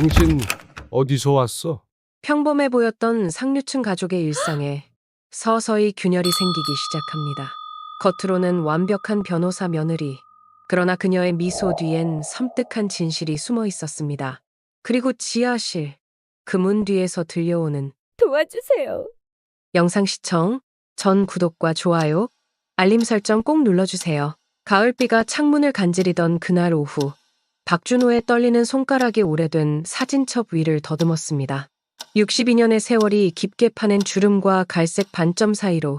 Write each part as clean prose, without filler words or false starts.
당신 어디서 왔어? 평범해 보였던 상류층 가족의 일상에 서서히 균열이 생기기 시작합니다. 겉으로는 완벽한 변호사 며느리, 그러나 그녀의 미소 뒤엔 섬뜩한 진실이 숨어 있었습니다. 그리고 지하실, 그 문 뒤에서 들려오는 도와주세요. 영상 시청, 전 구독과 좋아요, 알림 설정 꼭 눌러주세요. 가을비가 창문을 간지리던 그날 오후, 박준호의 떨리는 손가락이 오래된 사진첩 위를 더듬었습니다. 62년의 세월이 깊게 파낸 주름과 갈색 반점 사이로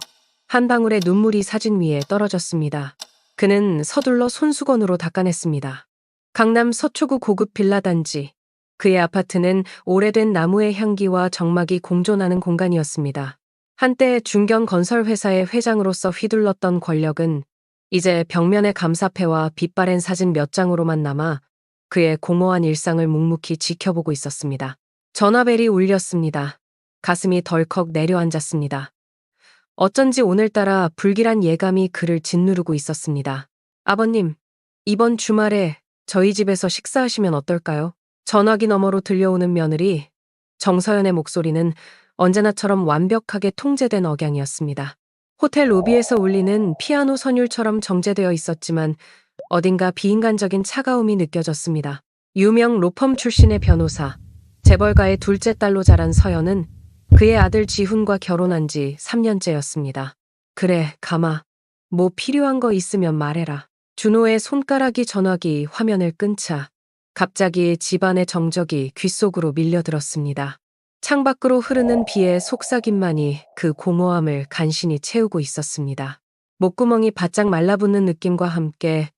한 방울의 눈물이 사진 위에 떨어졌습니다. 그는 서둘러 손수건으로 닦아냈습니다. 강남 서초구 고급 빌라 단지. 그의 아파트는 오래된 나무의 향기와 정막이 공존하는 공간이었습니다. 한때 중견 건설 회사의 회장으로서 휘둘렀던 권력은 이제 벽면의 감사패와 빛바랜 사진 몇 장으로만 남아 그의 공허한 일상을 묵묵히 지켜보고 있었습니다. 전화벨이 울렸습니다. 가슴이 덜컥 내려앉았습니다. 어쩐지 오늘따라 불길한 예감이 그를 짓누르고 있었습니다. 아버님, 이번 주말에 저희 집에서 식사하시면 어떨까요? 전화기 너머로 들려오는 며느리, 정서연의 목소리는 언제나처럼 완벽하게 통제된 억양이었습니다. 호텔 로비에서 울리는 피아노 선율처럼 정제되어 있었지만 어딘가 비인간적인 차가움이 느껴졌습니다. 유명 로펌 출신의 변호사, 재벌가의 둘째 딸로 자란 서연은 그의 아들 지훈과 결혼한 지 3년째였습니다. 그래, 가마. 뭐 필요한 거 있으면 말해라. 준호의 손가락이 전화기 화면을 끊자 갑자기 집안의 정적이 귓속으로 밀려들었습니다. 창밖으로 흐르는 비의 속삭임만이 그 공허함을 간신히 채우고 있었습니다. 목구멍이 바짝 말라붙는 느낌과 함께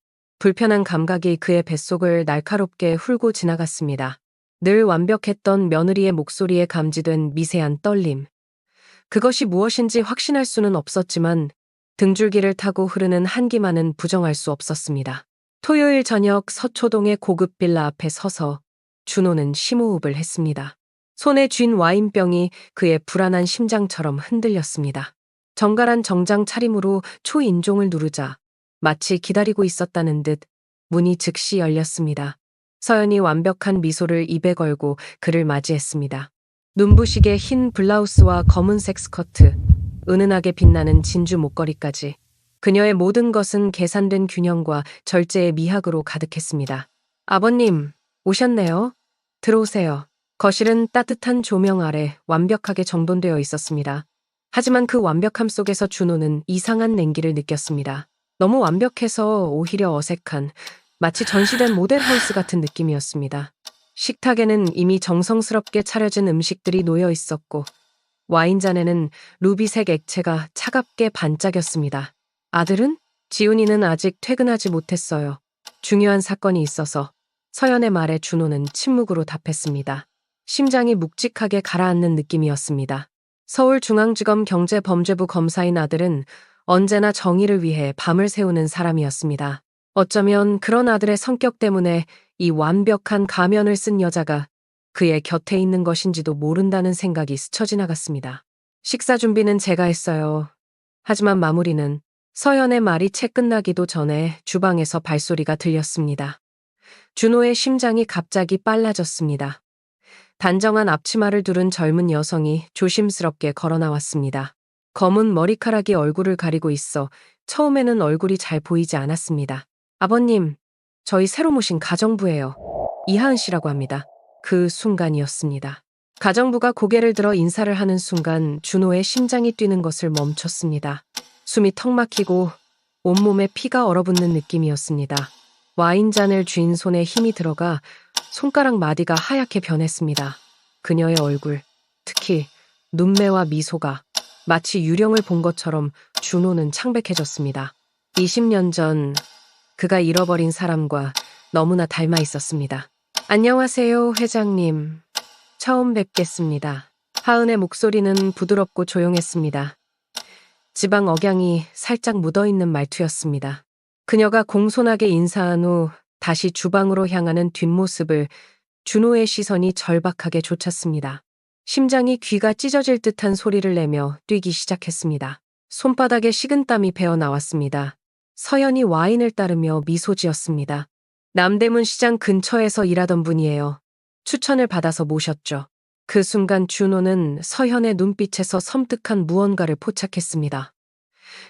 불편한 감각이 그의 뱃속을 날카롭게 훑고 지나갔습니다. 늘 완벽했던 며느리의 목소리에 감지된 미세한 떨림. 그것이 무엇인지 확신할 수는 없었지만 등줄기를 타고 흐르는 한기만은 부정할 수 없었습니다. 토요일 저녁 서초동의 고급 빌라 앞에 서서 준호는 심호흡을 했습니다. 손에 쥔 와인병이 그의 불안한 심장처럼 흔들렸습니다. 정갈한 정장 차림으로 초인종을 누르자 마치 기다리고 있었다는 듯 문이 즉시 열렸습니다. 서연이 완벽한 미소를 입에 걸고 그를 맞이했습니다. 눈부시게 흰 블라우스와 검은색 스커트, 은은하게 빛나는 진주 목걸이까지 그녀의 모든 것은 계산된 균형과 절제의 미학으로 가득했습니다. 아버님, 오셨네요. 들어오세요. 거실은 따뜻한 조명 아래 완벽하게 정돈되어 있었습니다. 하지만 그 완벽함 속에서 준호는 이상한 냉기를 느꼈습니다. 너무 완벽해서 오히려 어색한, 마치 전시된 모델하우스 같은 느낌이었습니다. 식탁에는 이미 정성스럽게 차려진 음식들이 놓여 있었고 와인잔에는 루비색 액체가 차갑게 반짝였습니다. 아들은? 지훈이는 아직 퇴근하지 못했어요. 중요한 사건이 있어서 서연의 말에 준호는 침묵으로 답했습니다. 심장이 묵직하게 가라앉는 느낌이었습니다. 서울중앙지검 경제범죄부 검사인 아들은 언제나 정의를 위해 밤을 새우는 사람이었습니다. 어쩌면 그런 아들의 성격 때문에 이 완벽한 가면을 쓴 여자가 그의 곁에 있는 것인지도 모른다는 생각이 스쳐 지나갔습니다. 식사 준비는 제가 했어요. 하지만 마무리는 서연의 말이 채 끝나기도 전에 주방에서 발소리가 들렸습니다. 준호의 심장이 갑자기 빨라졌습니다. 단정한 앞치마를 두른 젊은 여성이 조심스럽게 걸어 나왔습니다. 검은 머리카락이 얼굴을 가리고 있어 처음에는 얼굴이 잘 보이지 않았습니다. 아버님, 저희 새로 모신 가정부예요. 이하은 씨라고 합니다. 그 순간이었습니다. 가정부가 고개를 들어 인사를 하는 순간 준호의 심장이 뛰는 것을 멈췄습니다. 숨이 턱 막히고 온몸에 피가 얼어붙는 느낌이었습니다. 와인잔을 쥔 손에 힘이 들어가 손가락 마디가 하얗게 변했습니다. 그녀의 얼굴, 특히 눈매와 미소가 마치 유령을 본 것처럼 준호는 창백해졌습니다. 20년 전 그가 잃어버린 사람과 너무나 닮아 있었습니다. 안녕하세요, 회장님. 처음 뵙겠습니다. 하은의 목소리는 부드럽고 조용했습니다. 지방 억양이 살짝 묻어있는 말투였습니다. 그녀가 공손하게 인사한 후 다시 주방으로 향하는 뒷모습을 준호의 시선이 절박하게 좇았습니다. 심장이 귀가 찢어질 듯한 소리를 내며 뛰기 시작했습니다. 손바닥에 식은땀이 배어 나왔습니다. 서연이 와인을 따르며 미소 지었습니다. 남대문 시장 근처에서 일하던 분이에요. 추천을 받아서 모셨죠. 그 순간 준호는 서현의 눈빛에서 섬뜩한 무언가를 포착했습니다.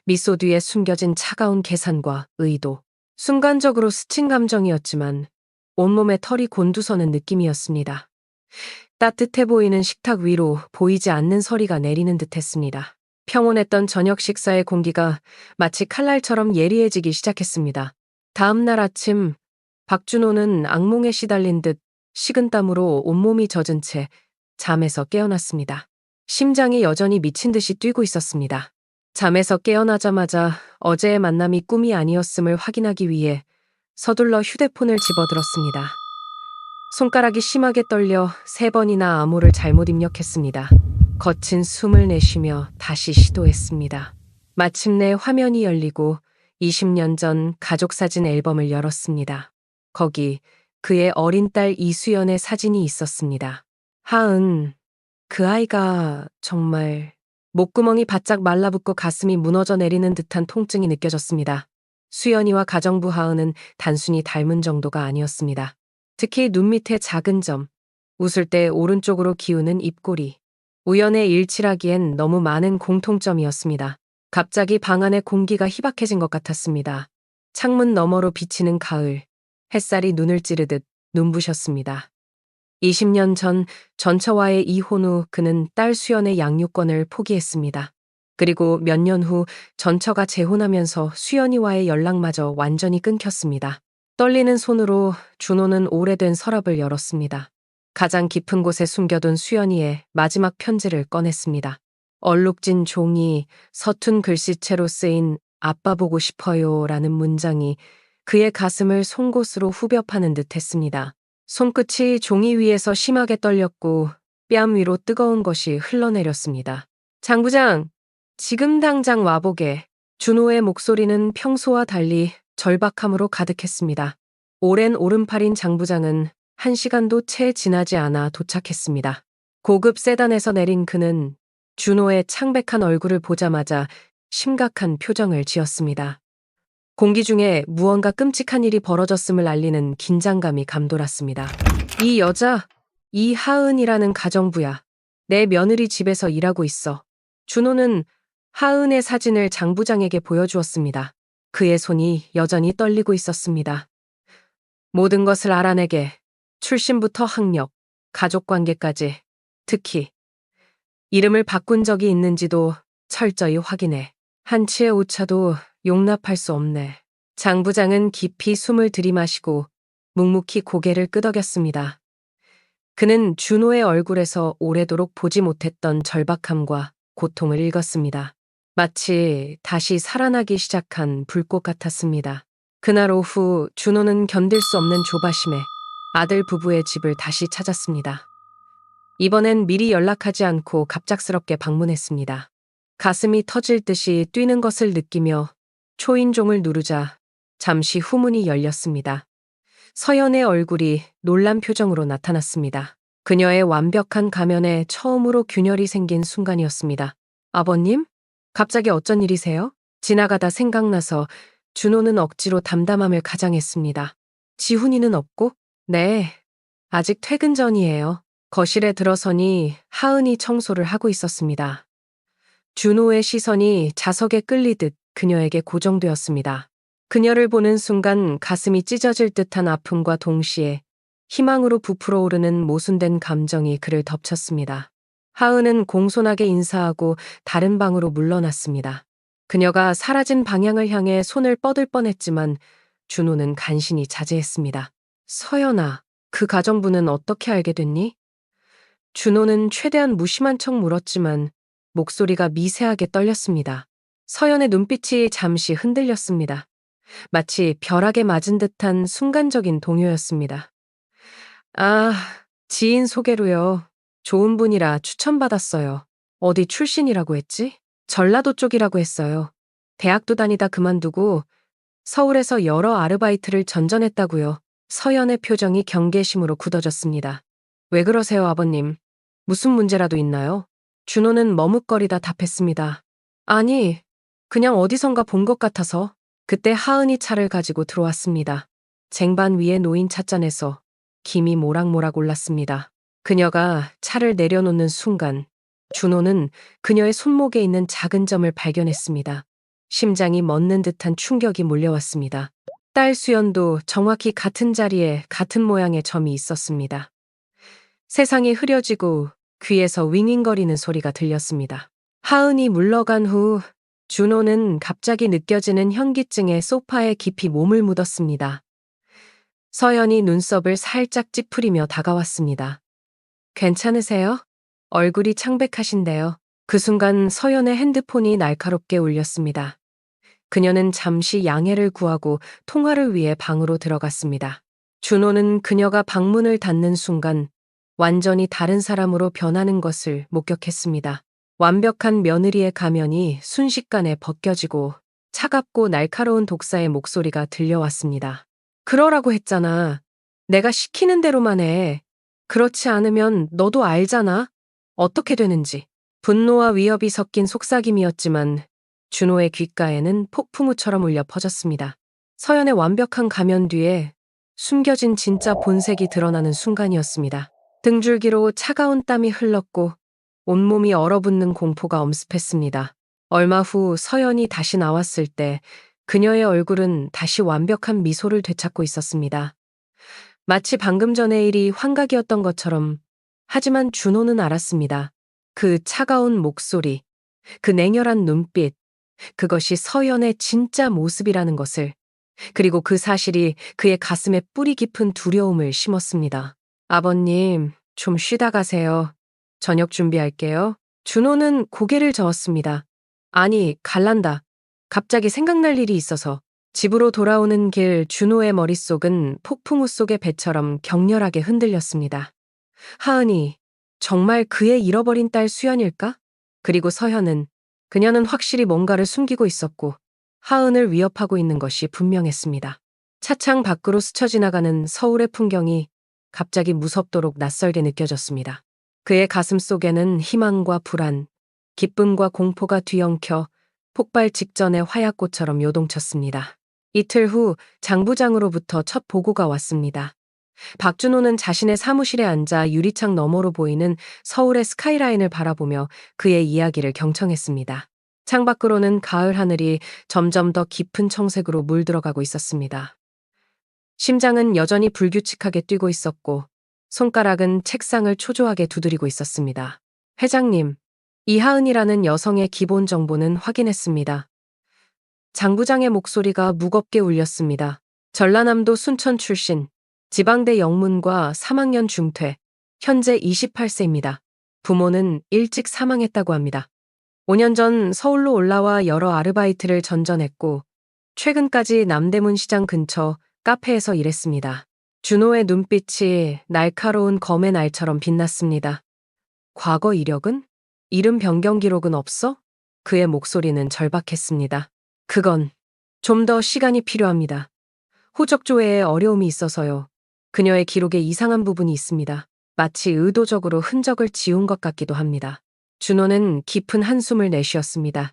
미소 뒤에 숨겨진 차가운 계산과 의도. 순간적으로 스친 감정이었지만 온몸에 털이 곤두서는 느낌이었습니다. 따뜻해 보이는 식탁 위로 보이지 않는 서리가 내리는 듯했습니다. 평온했던 저녁 식사의 공기가 마치 칼날처럼 예리해지기 시작했습니다. 다음 날 아침, 박준호는 악몽에 시달린 듯 식은땀으로 온몸이 젖은 채 잠에서 깨어났습니다. 심장이 여전히 미친 듯이 뛰고 있었습니다. 잠에서 깨어나자마자 어제의 만남이 꿈이 아니었음을 확인하기 위해 서둘러 휴대폰을 집어들었습니다. 손가락이 심하게 떨려 3번이나 암호를 잘못 입력했습니다. 거친 숨을 내쉬며 다시 시도했습니다. 마침내 화면이 열리고 20년 전 가족사진 앨범을 열었습니다. 거기 그의 어린 딸 이수연의 사진이 있었습니다. 하은, 그 아이가 정말... 목구멍이 바짝 말라붙고 가슴이 무너져 내리는 듯한 통증이 느껴졌습니다. 수연이와 가정부 하은은 단순히 닮은 정도가 아니었습니다. 특히 눈 밑에 작은 점, 웃을 때 오른쪽으로 기우는 입꼬리. 우연의 일치라기엔 너무 많은 공통점이었습니다. 갑자기 방 안의 공기가 희박해진 것 같았습니다. 창문 너머로 비치는 가을, 햇살이 눈을 찌르듯 눈부셨습니다. 20년 전 전처와의 이혼 후 그는 딸 수연의 양육권을 포기했습니다. 그리고 몇 년 후 전처가 재혼하면서 수연이와의 연락마저 완전히 끊겼습니다. 떨리는 손으로 준호는 오래된 서랍을 열었습니다. 가장 깊은 곳에 숨겨둔 수연이의 마지막 편지를 꺼냈습니다. 얼룩진 종이, 서툰 글씨체로 쓰인 아빠 보고 싶어요 라는 문장이 그의 가슴을 송곳으로 후벼 파는 듯 했습니다. 손끝이 종이 위에서 심하게 떨렸고 뺨 위로 뜨거운 것이 흘러내렸습니다. 장 부장, 지금 당장 와보게. 준호의 목소리는 평소와 달리 절박함으로 가득했습니다. 오랜 오른팔인 장 부장은 1시간도 채 지나지 않아 도착했습니다. 고급 세단에서 내린 그는 준호의 창백한 얼굴을 보자마자 심각한 표정을 지었습니다. 공기 중에 무언가 끔찍한 일이 벌어졌음을 알리는 긴장감이 감돌았습니다. 이 여자, 이하은이라는 가정부야. 내 며느리 집에서 일하고 있어. 준호는 하은의 사진을 장 부장에게 보여주었습니다. 그의 손이 여전히 떨리고 있었습니다. 모든 것을 알아내게. 출신부터 학력, 가족관계까지. 특히 이름을 바꾼 적이 있는지도 철저히 확인해. 한치의 오차도 용납할 수 없네. 장 부장은 깊이 숨을 들이마시고 묵묵히 고개를 끄덕였습니다. 그는 준호의 얼굴에서 오래도록 보지 못했던 절박함과 고통을 읽었습니다. 마치 다시 살아나기 시작한 불꽃 같았습니다. 그날 오후 준호는 견딜 수 없는 조바심에 아들 부부의 집을 다시 찾았습니다. 이번엔 미리 연락하지 않고 갑작스럽게 방문했습니다. 가슴이 터질 듯이 뛰는 것을 느끼며 초인종을 누르자 잠시 후 문이 열렸습니다. 서연의 얼굴이 놀란 표정으로 나타났습니다. 그녀의 완벽한 가면에 처음으로 균열이 생긴 순간이었습니다. 아버님? 갑자기 어쩐 일이세요? 지나가다 생각나서 준호는 억지로 담담함을 가장했습니다. 지훈이는 없고? 네, 아직 퇴근 전이에요. 거실에 들어서니 하은이 청소를 하고 있었습니다. 준호의 시선이 자석에 끌리듯 그녀에게 고정되었습니다. 그녀를 보는 순간 가슴이 찢어질 듯한 아픔과 동시에 희망으로 부풀어 오르는 모순된 감정이 그를 덮쳤습니다. 하은은 공손하게 인사하고 다른 방으로 물러났습니다. 그녀가 사라진 방향을 향해 손을 뻗을 뻔했지만 준호는 간신히 자제했습니다. 서연아, 그 가정부는 어떻게 알게 됐니? 준호는 최대한 무심한 척 물었지만 목소리가 미세하게 떨렸습니다. 서연의 눈빛이 잠시 흔들렸습니다. 마치 벼락에 맞은 듯한 순간적인 동요였습니다. 아, 지인 소개로요. 좋은 분이라 추천받았어요. 어디 출신이라고 했지? 전라도 쪽이라고 했어요. 대학도 다니다 그만두고 서울에서 여러 아르바이트를 전전했다고요. 서연의 표정이 경계심으로 굳어졌습니다. 왜 그러세요, 아버님? 무슨 문제라도 있나요? 준호는 머뭇거리다 답했습니다. 아니, 그냥 어디선가 본 것 같아서. 그때 하은이 차를 가지고 들어왔습니다. 쟁반 위에 놓인 찻잔에서 김이 모락모락 올랐습니다. 그녀가 차를 내려놓는 순간 준호는 그녀의 손목에 있는 작은 점을 발견했습니다. 심장이 멎는 듯한 충격이 몰려왔습니다. 딸 수연도 정확히 같은 자리에 같은 모양의 점이 있었습니다. 세상이 흐려지고 귀에서 윙윙거리는 소리가 들렸습니다. 하은이 물러간 후 준호는 갑자기 느껴지는 현기증에 소파에 깊이 몸을 묻었습니다. 서연이 눈썹을 살짝 찌푸리며 다가왔습니다. 괜찮으세요? 얼굴이 창백하신데요. 그 순간 서연의 핸드폰이 날카롭게 울렸습니다. 그녀는 잠시 양해를 구하고 통화를 위해 방으로 들어갔습니다. 준호는 그녀가 방문을 닫는 순간 완전히 다른 사람으로 변하는 것을 목격했습니다. 완벽한 며느리의 가면이 순식간에 벗겨지고 차갑고 날카로운 독사의 목소리가 들려왔습니다. 그러라고 했잖아. 내가 시키는 대로만 해. 그렇지 않으면 너도 알잖아. 어떻게 되는지. 분노와 위협이 섞인 속삭임이었지만 준호의 귓가에는 폭풍우처럼 울려 퍼졌습니다. 서연의 완벽한 가면 뒤에 숨겨진 진짜 본색이 드러나는 순간이었습니다. 등줄기로 차가운 땀이 흘렀고 온몸이 얼어붙는 공포가 엄습했습니다. 얼마 후 서연이 다시 나왔을 때 그녀의 얼굴은 다시 완벽한 미소를 되찾고 있었습니다. 마치 방금 전의 일이 환각이었던 것처럼. 하지만 준호는 알았습니다. 그 차가운 목소리, 그 냉혈한 눈빛, 그것이 서연의 진짜 모습이라는 것을, 그리고 그 사실이 그의 가슴에 뿌리 깊은 두려움을 심었습니다. 아버님, 좀 쉬다 가세요. 저녁 준비할게요. 준호는 고개를 저었습니다. 아니, 갈란다. 갑자기 생각날 일이 있어서. 집으로 돌아오는 길 준호의 머릿속은 폭풍우 속의 배처럼 격렬하게 흔들렸습니다. 하은이, 정말 그의 잃어버린 딸 수연일까? 그리고 서현은, 그녀는 확실히 뭔가를 숨기고 있었고 하은을 위협하고 있는 것이 분명했습니다. 차창 밖으로 스쳐 지나가는 서울의 풍경이 갑자기 무섭도록 낯설게 느껴졌습니다. 그의 가슴 속에는 희망과 불안, 기쁨과 공포가 뒤엉켜 폭발 직전의 화약꽃처럼 요동쳤습니다. 이틀 후 장 부장으로부터 첫 보고가 왔습니다. 박준호는 자신의 사무실에 앉아 유리창 너머로 보이는 서울의 스카이라인을 바라보며 그의 이야기를 경청했습니다. 창밖으로는 가을 하늘이 점점 더 깊은 청색으로 물들어가고 있었습니다. 심장은 여전히 불규칙하게 뛰고 있었고 손가락은 책상을 초조하게 두드리고 있었습니다. 회장님, 이하은이라는 여성의 기본 정보는 확인했습니다. 장 부장의 목소리가 무겁게 울렸습니다. 전라남도 순천 출신, 지방대 영문과 3학년 중퇴, 현재 28세입니다. 부모는 일찍 사망했다고 합니다. 5년 전 서울로 올라와 여러 아르바이트를 전전했고 최근까지 남대문 시장 근처 카페에서 일했습니다. 준호의 눈빛이 날카로운 검의 날처럼 빛났습니다. 과거 이력은? 이름 변경 기록은 없어? 그의 목소리는 절박했습니다. 그건 좀 더 시간이 필요합니다. 호적 조회에 어려움이 있어서요. 그녀의 기록에 이상한 부분이 있습니다. 마치 의도적으로 흔적을 지운 것 같기도 합니다. 준호는 깊은 한숨을 내쉬었습니다.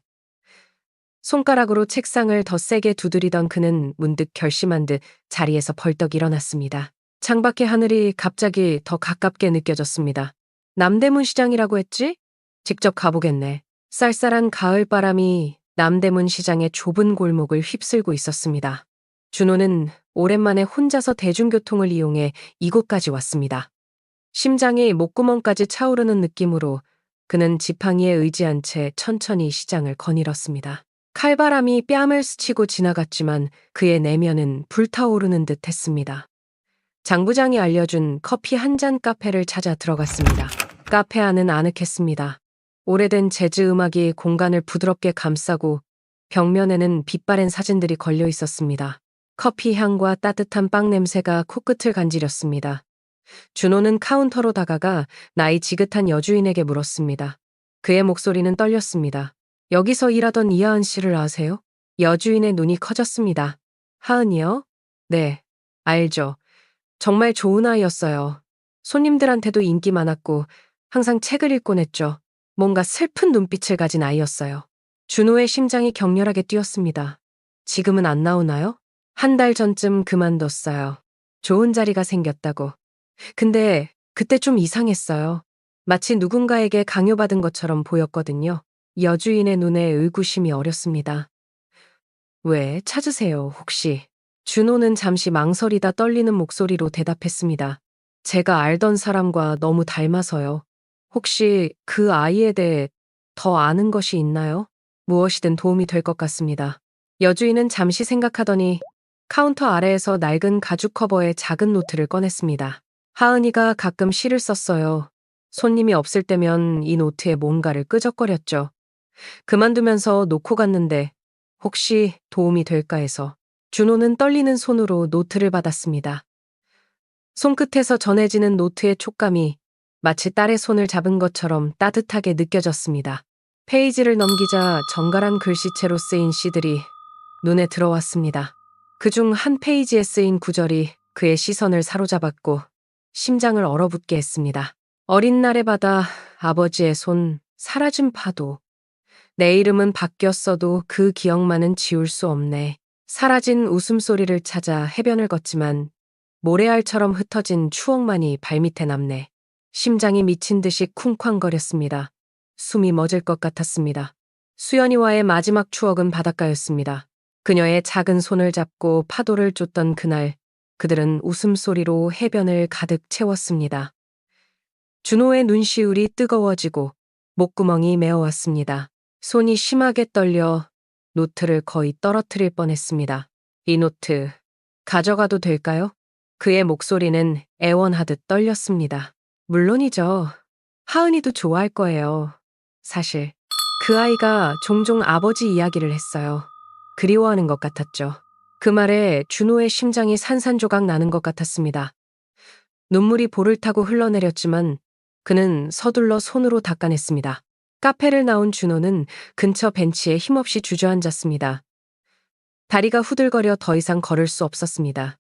손가락으로 책상을 더 세게 두드리던 그는 문득 결심한 듯 자리에서 벌떡 일어났습니다. 창밖의 하늘이 갑자기 더 가깝게 느껴졌습니다. 남대문 시장이라고 했지? 직접 가보겠네. 쌀쌀한 가을바람이 남대문 시장의 좁은 골목을 휩쓸고 있었습니다. 준호는 오랜만에 혼자서 대중교통을 이용해 이곳까지 왔습니다. 심장이 목구멍까지 차오르는 느낌으로 그는 지팡이에 의지한 채 천천히 시장을 거닐었습니다. 칼바람이 뺨을 스치고 지나갔지만 그의 내면은 불타오르는 듯 했습니다. 장 부장이 알려준 커피 한 잔 카페를 찾아 들어갔습니다. 카페 안은 아늑했습니다. 오래된 재즈 음악이 공간을 부드럽게 감싸고 벽면에는 빛바랜 사진들이 걸려 있었습니다. 커피 향과 따뜻한 빵 냄새가 코끝을 간지렸습니다. 준호는 카운터로 다가가 나이 지긋한 여주인에게 물었습니다. 그의 목소리는 떨렸습니다. 여기서 일하던 이하은 씨를 아세요? 여주인의 눈이 커졌습니다. 하은이요? 네, 알죠. 정말 좋은 아이였어요. 손님들한테도 인기 많았고 항상 책을 읽곤 했죠. 뭔가 슬픈 눈빛을 가진 아이였어요. 준호의 심장이 격렬하게 뛰었습니다. 지금은 안 나오나요? 한 달 전쯤 그만뒀어요. 좋은 자리가 생겼다고. 근데 그때 좀 이상했어요. 마치 누군가에게 강요받은 것처럼 보였거든요. 여주인의 눈에 의구심이 어렸습니다. 왜 찾으세요, 혹시? 준호는 잠시 망설이다 떨리는 목소리로 대답했습니다. 제가 알던 사람과 너무 닮아서요. 혹시 그 아이에 대해 더 아는 것이 있나요? 무엇이든 도움이 될 것 같습니다. 여주인은 잠시 생각하더니 카운터 아래에서 낡은 가죽 커버의 작은 노트를 꺼냈습니다. 하은이가 가끔 시를 썼어요. 손님이 없을 때면 이 노트에 뭔가를 끄적거렸죠. 그만두면서 놓고 갔는데 혹시 도움이 될까 해서. 준호는 떨리는 손으로 노트를 받았습니다. 손끝에서 전해지는 노트의 촉감이 마치 딸의 손을 잡은 것처럼 따뜻하게 느껴졌습니다. 페이지를 넘기자 정갈한 글씨체로 쓰인 시들이 눈에 들어왔습니다. 그중 한 페이지에 쓰인 구절이 그의 시선을 사로잡았고 심장을 얼어붙게 했습니다. 어린 날의 바다, 아버지의 손, 사라진 파도. 내 이름은 바뀌었어도 그 기억만은 지울 수 없네. 사라진 웃음소리를 찾아 해변을 걷지만 모래알처럼 흩어진 추억만이 발밑에 남네. 심장이 미친 듯이 쿵쾅거렸습니다. 숨이 멎을 것 같았습니다. 수연이와의 마지막 추억은 바닷가였습니다. 그녀의 작은 손을 잡고 파도를 쫓던 그날, 그들은 웃음소리로 해변을 가득 채웠습니다. 준호의 눈시울이 뜨거워지고 목구멍이 메어왔습니다. 손이 심하게 떨려 노트를 거의 떨어뜨릴 뻔했습니다. 이 노트, 가져가도 될까요? 그의 목소리는 애원하듯 떨렸습니다. 물론이죠. 하은이도 좋아할 거예요. 사실, 그 아이가 종종 아버지 이야기를 했어요. 그리워하는 것 같았죠. 그 말에 준호의 심장이 산산조각 나는 것 같았습니다. 눈물이 볼을 타고 흘러내렸지만 그는 서둘러 손으로 닦아냈습니다. 카페를 나온 준호는 근처 벤치에 힘없이 주저앉았습니다. 다리가 후들거려 더 이상 걸을 수 없었습니다.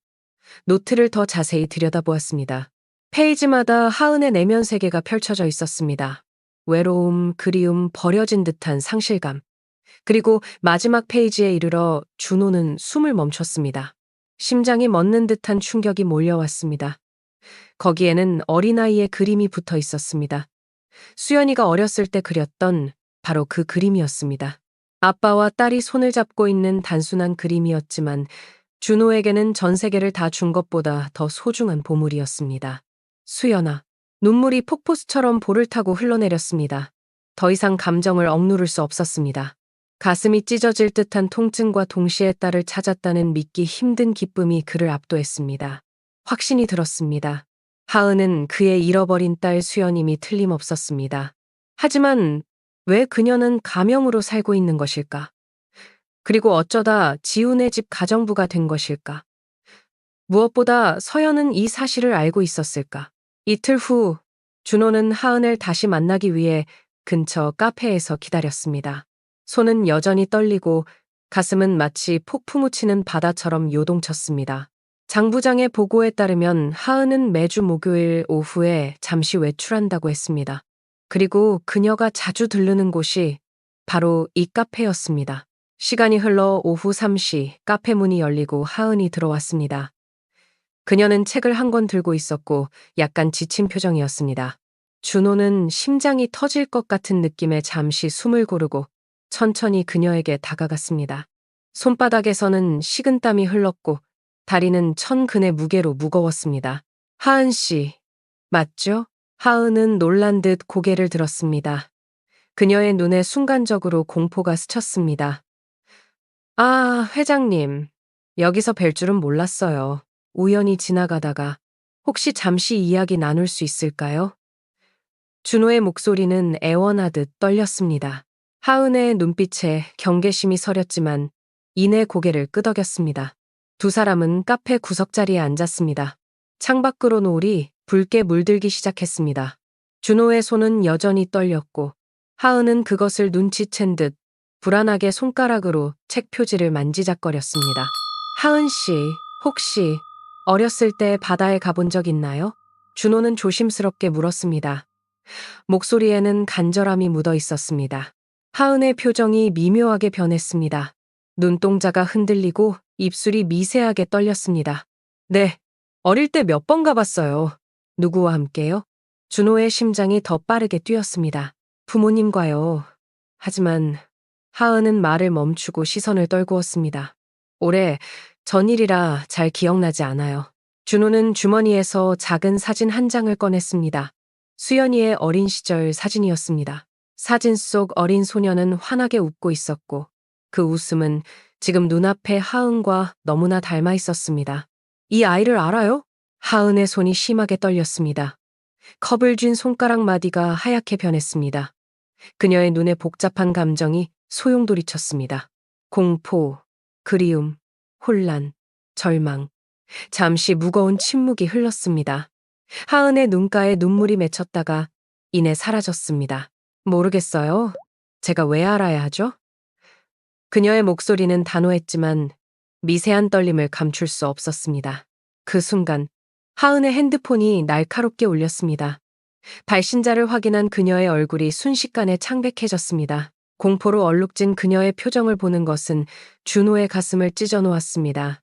노트를 더 자세히 들여다보았습니다. 페이지마다 하은의 내면 세계가 펼쳐져 있었습니다. 외로움, 그리움, 버려진 듯한 상실감. 그리고 마지막 페이지에 이르러 준호는 숨을 멈췄습니다. 심장이 멎는 듯한 충격이 몰려왔습니다. 거기에는 어린아이의 그림이 붙어 있었습니다. 수연이가 어렸을 때 그렸던 바로 그 그림이었습니다. 아빠와 딸이 손을 잡고 있는 단순한 그림이었지만 준호에게는 전 세계를 다 준 것보다 더 소중한 보물이었습니다. 수연아. 눈물이 폭포수처럼 볼을 타고 흘러내렸습니다. 더 이상 감정을 억누를 수 없었습니다. 가슴이 찢어질 듯한 통증과 동시에 딸을 찾았다는 믿기 힘든 기쁨이 그를 압도했습니다. 확신이 들었습니다. 하은은 그의 잃어버린 딸 수연임이 틀림없었습니다. 하지만 왜 그녀는 가명으로 살고 있는 것일까? 그리고 어쩌다 지훈의 집 가정부가 된 것일까? 무엇보다 서연은 이 사실을 알고 있었을까? 이틀 후 준호는 하은을 다시 만나기 위해 근처 카페에서 기다렸습니다. 손은 여전히 떨리고 가슴은 마치 폭풍우 치는 바다처럼 요동쳤습니다. 장 부장의 보고에 따르면 하은은 매주 목요일 오후에 잠시 외출한다고 했습니다. 그리고 그녀가 자주 들르는 곳이 바로 이 카페였습니다. 시간이 흘러 오후 3시 카페 문이 열리고 하은이 들어왔습니다. 그녀는 책을 한 권 들고 있었고 약간 지친 표정이었습니다. 준호는 심장이 터질 것 같은 느낌에 잠시 숨을 고르고 천천히 그녀에게 다가갔습니다. 손바닥에서는 식은땀이 흘렀고 다리는 천근의 무게로 무거웠습니다. 하은 씨, 맞죠? 하은은 놀란 듯 고개를 들었습니다. 그녀의 눈에 순간적으로 공포가 스쳤습니다. 아, 회장님. 여기서 뵐 줄은 몰랐어요. 우연히 지나가다가 혹시 잠시 이야기 나눌 수 있을까요? 준호의 목소리는 애원하듯 떨렸습니다. 하은의 눈빛에 경계심이 서렸지만 이내 고개를 끄덕였습니다. 두 사람은 카페 구석자리에 앉았습니다. 창밖으로 노을이 붉게 물들기 시작했습니다. 준호의 손은 여전히 떨렸고 하은은 그것을 눈치챈 듯 불안하게 손가락으로 책 표지를 만지작거렸습니다. 하은 씨, 혹시 어렸을 때 바다에 가본 적 있나요? 준호는 조심스럽게 물었습니다. 목소리에는 간절함이 묻어 있었습니다. 하은의 표정이 미묘하게 변했습니다. 눈동자가 흔들리고 입술이 미세하게 떨렸습니다. 네, 어릴 때 몇 번 가봤어요. 누구와 함께요? 준호의 심장이 더 빠르게 뛰었습니다. 부모님과요. 하지만 하은은 말을 멈추고 시선을 떨구었습니다. 오래 전일이라 잘 기억나지 않아요. 준호는 주머니에서 작은 사진 한 장을 꺼냈습니다. 수연이의 어린 시절 사진이었습니다. 사진 속 어린 소녀는 환하게 웃고 있었고 그 웃음은 지금 눈앞의 하은과 너무나 닮아 있었습니다. 이 아이를 알아요? 하은의 손이 심하게 떨렸습니다. 컵을 쥔 손가락 마디가 하얗게 변했습니다. 그녀의 눈에 복잡한 감정이 소용돌이쳤습니다. 공포, 그리움, 혼란, 절망. 잠시 무거운 침묵이 흘렀습니다. 하은의 눈가에 눈물이 맺혔다가 이내 사라졌습니다. 모르겠어요. 제가 왜 알아야 하죠? 그녀의 목소리는 단호했지만 미세한 떨림을 감출 수 없었습니다. 그 순간 하은의 핸드폰이 날카롭게 울렸습니다. 발신자를 확인한 그녀의 얼굴이 순식간에 창백해졌습니다. 공포로 얼룩진 그녀의 표정을 보는 것은 준호의 가슴을 찢어놓았습니다.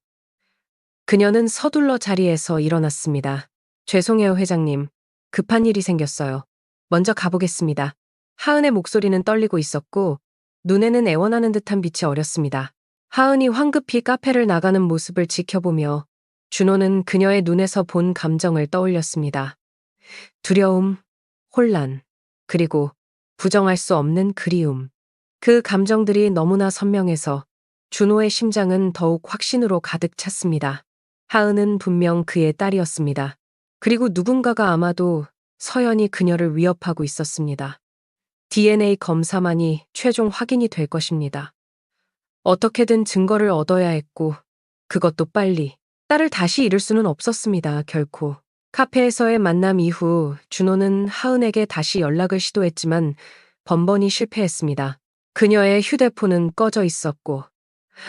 그녀는 서둘러 자리에서 일어났습니다. 죄송해요, 회장님. 급한 일이 생겼어요. 먼저 가보겠습니다. 하은의 목소리는 떨리고 있었고 눈에는 애원하는 듯한 빛이 어렸습니다. 하은이 황급히 카페를 나가는 모습을 지켜보며 준호는 그녀의 눈에서 본 감정을 떠올렸습니다. 두려움, 혼란, 그리고 부정할 수 없는 그리움. 그 감정들이 너무나 선명해서 준호의 심장은 더욱 확신으로 가득 찼습니다. 하은은 분명 그의 딸이었습니다. 그리고 누군가가 아마도 서연이 그녀를 위협하고 있었습니다. DNA 검사만이 최종 확인이 될 것입니다. 어떻게든 증거를 얻어야 했고 그것도 빨리. 딸을 다시 잃을 수는 없었습니다, 결코. 카페에서의 만남 이후 준호는 하은에게 다시 연락을 시도했지만 번번이 실패했습니다. 그녀의 휴대폰은 꺼져 있었고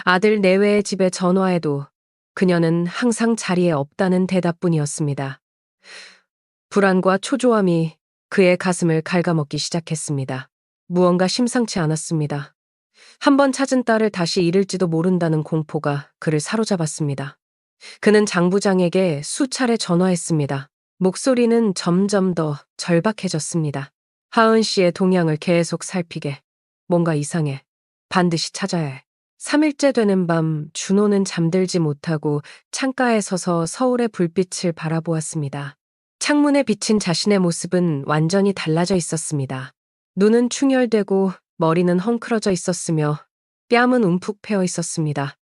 아들 내외의 집에 전화해도 그녀는 항상 자리에 없다는 대답뿐이었습니다. 불안과 초조함이 그의 가슴을 갉아먹기 시작했습니다. 무언가 심상치 않았습니다. 한 번 찾은 딸을 다시 잃을지도 모른다는 공포가 그를 사로잡았습니다. 그는 장 부장에게 수차례 전화했습니다. 목소리는 점점 더 절박해졌습니다. 하은 씨의 동향을 계속 살피게. 뭔가 이상해. 반드시 찾아야 해. 3일째 되는 밤 준호는 잠들지 못하고 창가에 서서 서울의 불빛을 바라보았습니다. 창문에 비친 자신의 모습은 완전히 달라져 있었습니다. 눈은 충혈되고 머리는 헝클어져 있었으며 뺨은 움푹 패어 있었습니다.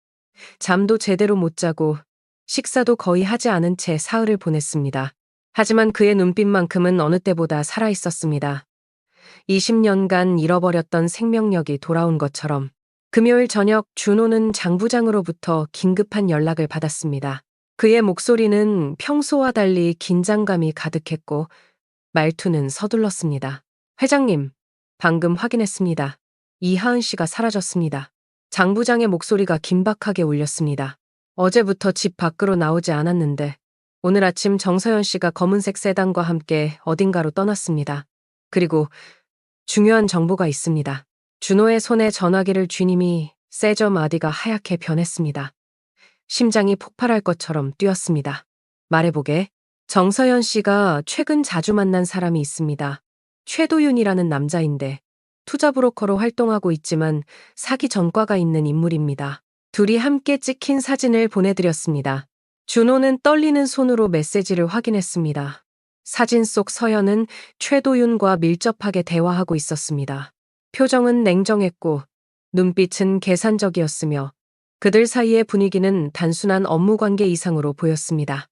잠도 제대로 못 자고 식사도 거의 하지 않은 채 사흘을 보냈습니다. 하지만 그의 눈빛만큼은 어느 때보다 살아있었습니다. 20년간 잃어버렸던 생명력이 돌아온 것처럼. 금요일 저녁 준호는 장 부장으로부터 긴급한 연락을 받았습니다. 그의 목소리는 평소와 달리 긴장감이 가득했고 말투는 서둘렀습니다. 회장님, 방금 확인했습니다. 이하은 씨가 사라졌습니다. 장 부장의 목소리가 긴박하게 울렸습니다. 어제부터 집 밖으로 나오지 않았는데 오늘 아침 정서연 씨가 검은색 세단과 함께 어딘가로 떠났습니다. 그리고 중요한 정보가 있습니다. 준호의 손에 전화기를 쥐님이 세저 마디가 하얗게 변했습니다. 심장이 폭발할 것처럼 뛰었습니다. 말해보게. 정서연 씨가 최근 자주 만난 사람이 있습니다. 최도윤이라는 남자인데 투자 브로커로 활동하고 있지만 사기 전과가 있는 인물입니다. 둘이 함께 찍힌 사진을 보내드렸습니다. 준호는 떨리는 손으로 메시지를 확인했습니다. 사진 속 서연은 최도윤과 밀접하게 대화하고 있었습니다. 표정은 냉정했고 눈빛은 계산적이었으며 그들 사이의 분위기는 단순한 업무 관계 이상으로 보였습니다.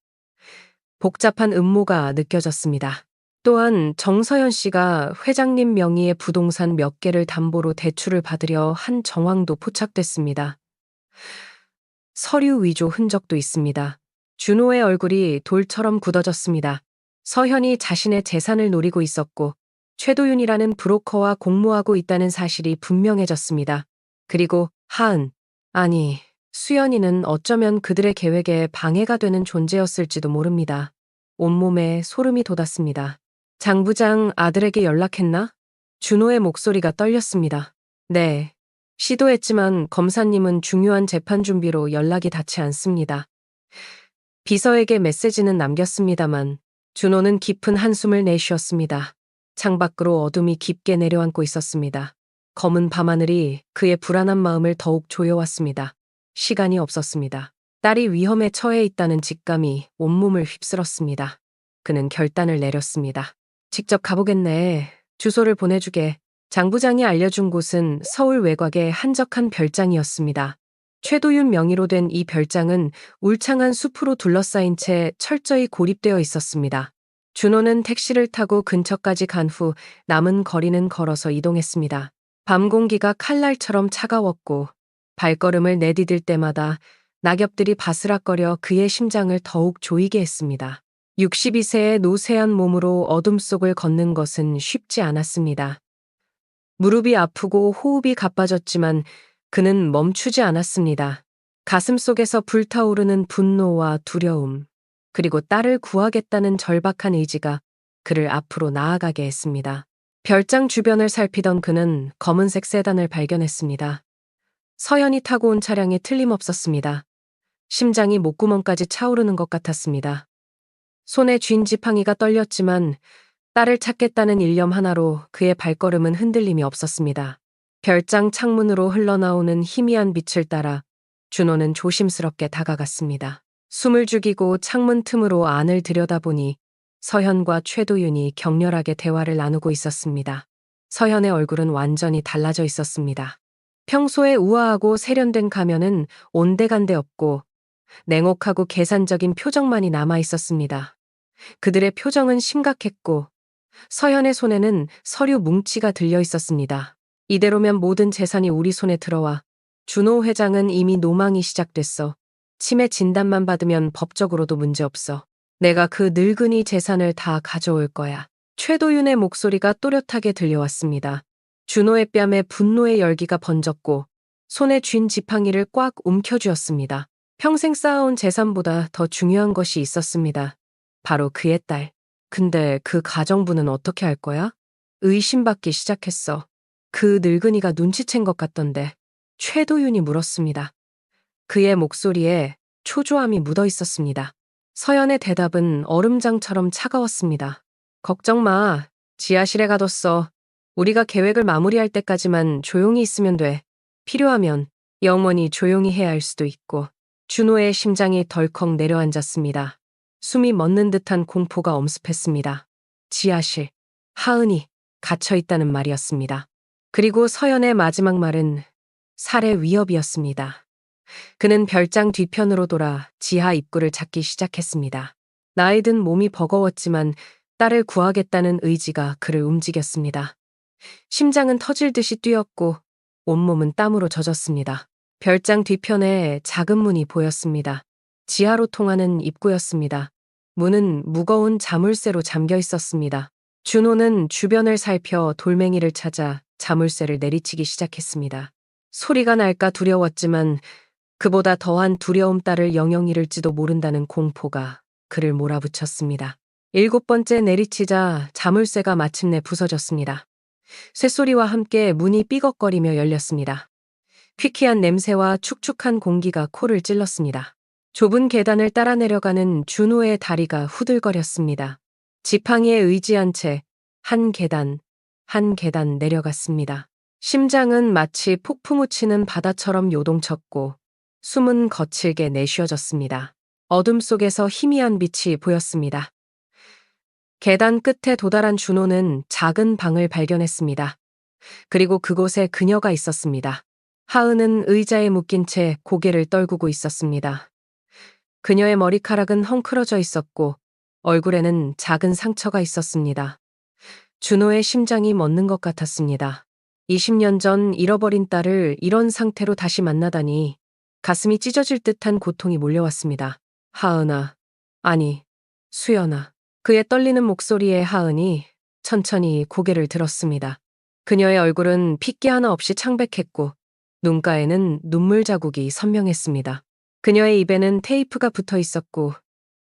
복잡한 음모가 느껴졌습니다. 또한 정서연 씨가 회장님 명의의 부동산 몇 개를 담보로 대출을 받으려 한 정황도 포착됐습니다. 서류 위조 흔적도 있습니다. 준호의 얼굴이 돌처럼 굳어졌습니다. 서현이 자신의 재산을 노리고 있었고 최도윤이라는 브로커와 공모하고 있다는 사실이 분명해졌습니다. 그리고 하은, 아니, 수연이는 어쩌면 그들의 계획에 방해가 되는 존재였을지도 모릅니다. 온몸에 소름이 돋았습니다. 장 부장 아들에게 연락했나? 준호의 목소리가 떨렸습니다. 네. 시도했지만 검사님은 중요한 재판 준비로 연락이 닿지 않습니다. 비서에게 메시지는 남겼습니다만 준호는 깊은 한숨을 내쉬었습니다. 창밖으로 어둠이 깊게 내려앉고 있었습니다. 검은 밤하늘이 그의 불안한 마음을 더욱 조여왔습니다. 시간이 없었습니다. 딸이 위험에 처해 있다는 직감이 온몸을 휩쓸었습니다. 그는 결단을 내렸습니다. 직접 가보겠네. 주소를 보내주게. 장 부장이 알려준 곳은 서울 외곽의 한적한 별장이었습니다. 최도윤 명의로 된 이 별장은 울창한 숲으로 둘러싸인 채 철저히 고립되어 있었습니다. 준호는 택시를 타고 근처까지 간 후 남은 거리는 걸어서 이동했습니다. 밤 공기가 칼날처럼 차가웠고 발걸음을 내디딜 때마다 낙엽들이 바스락거려 그의 심장을 더욱 조이게 했습니다. 62세의 노쇠한 몸으로 어둠 속을 걷는 것은 쉽지 않았습니다. 무릎이 아프고 호흡이 가빠졌지만 그는 멈추지 않았습니다. 가슴 속에서 불타오르는 분노와 두려움, 그리고 딸을 구하겠다는 절박한 의지가 그를 앞으로 나아가게 했습니다. 별장 주변을 살피던 그는 검은색 세단을 발견했습니다. 서연이 타고 온 차량이 틀림없었습니다. 심장이 목구멍까지 차오르는 것 같았습니다. 손에 쥔 지팡이가 떨렸지만 딸을 찾겠다는 일념 하나로 그의 발걸음은 흔들림이 없었습니다. 별장 창문으로 흘러나오는 희미한 빛을 따라 준호는 조심스럽게 다가갔습니다. 숨을 죽이고 창문 틈으로 안을 들여다보니 서현과 최도윤이 격렬하게 대화를 나누고 있었습니다. 서현의 얼굴은 완전히 달라져 있었습니다. 평소에 우아하고 세련된 가면은 온데간데 없고 냉혹하고 계산적인 표정만이 남아 있었습니다. 그들의 표정은 심각했고 서현의 손에는 서류 뭉치가 들려 있었습니다. 이대로면 모든 재산이 우리 손에 들어와 준호 회장은 이미 노망이 시작됐어. 치매 진단만 받으면 법적으로도 문제없어. 내가 그 늙은이 재산을 다 가져올 거야. 최도윤의 목소리가 또렷하게 들려왔습니다. 준호의 뺨에 분노의 열기가 번졌고 손에 쥔 지팡이를 꽉 움켜쥐었습니다. 평생 쌓아온 재산보다 더 중요한 것이 있었습니다. 바로 그의 딸. 근데 그 가정부는 어떻게 할 거야? 의심받기 시작했어. 그 늙은이가 눈치챈 것 같던데. 최도윤이 물었습니다. 그의 목소리에 초조함이 묻어 있었습니다. 서연의 대답은 얼음장처럼 차가웠습니다. 걱정 마. 지하실에 가뒀어. 우리가 계획을 마무리할 때까지만 조용히 있으면 돼. 필요하면 영원히 조용히 해야 할 수도 있고. 준호의 심장이 덜컥 내려앉았습니다. 숨이 멎는 듯한 공포가 엄습했습니다. 지하실. 하은이 갇혀있다는 말이었습니다. 그리고 서연의 마지막 말은 살해 위협이었습니다. 그는 별장 뒤편으로 돌아 지하 입구를 찾기 시작했습니다. 나이 든 몸이 버거웠지만 딸을 구하겠다는 의지가 그를 움직였습니다. 심장은 터질 듯이 뛰었고 온몸은 땀으로 젖었습니다. 별장 뒤편에 작은 문이 보였습니다. 지하로 통하는 입구였습니다. 문은 무거운 자물쇠로 잠겨 있었습니다. 준호는 주변을 살펴 돌멩이를 찾아 자물쇠를 내리치기 시작했습니다. 소리가 날까 두려웠지만 그보다 더한 두려움 딸을 영영 잃을지도 모른다는 공포가 그를 몰아붙였습니다. 7번째 내리치자 자물쇠가 마침내 부서졌습니다. 쇳소리와 함께 문이 삐걱거리며 열렸습니다. 퀴퀴한 냄새와 축축한 공기가 코를 찔렀습니다. 좁은 계단을 따라 내려가는 준호의 다리가 후들거렸습니다. 지팡이에 의지한 채 한 계단, 한 계단 내려갔습니다. 심장은 마치 폭풍 우치는 바다처럼 요동쳤고 숨은 거칠게 내쉬어졌습니다. 어둠 속에서 희미한 빛이 보였습니다. 계단 끝에 도달한 준호는 작은 방을 발견했습니다. 그리고 그곳에 그녀가 있었습니다. 하은은 의자에 묶인 채 고개를 떨구고 있었습니다. 그녀의 머리카락은 헝클어져 있었고 얼굴에는 작은 상처가 있었습니다. 준호의 심장이 멎는 것 같았습니다. 20년 전 잃어버린 딸을 이런 상태로 다시 만나다니 가슴이 찢어질 듯한 고통이 몰려왔습니다. 하은아, 아니, 수연아. 그의 떨리는 목소리에 하은이 천천히 고개를 들었습니다. 그녀의 얼굴은 핏기 하나 없이 창백했고 눈가에는 눈물 자국이 선명했습니다. 그녀의 입에는 테이프가 붙어 있었고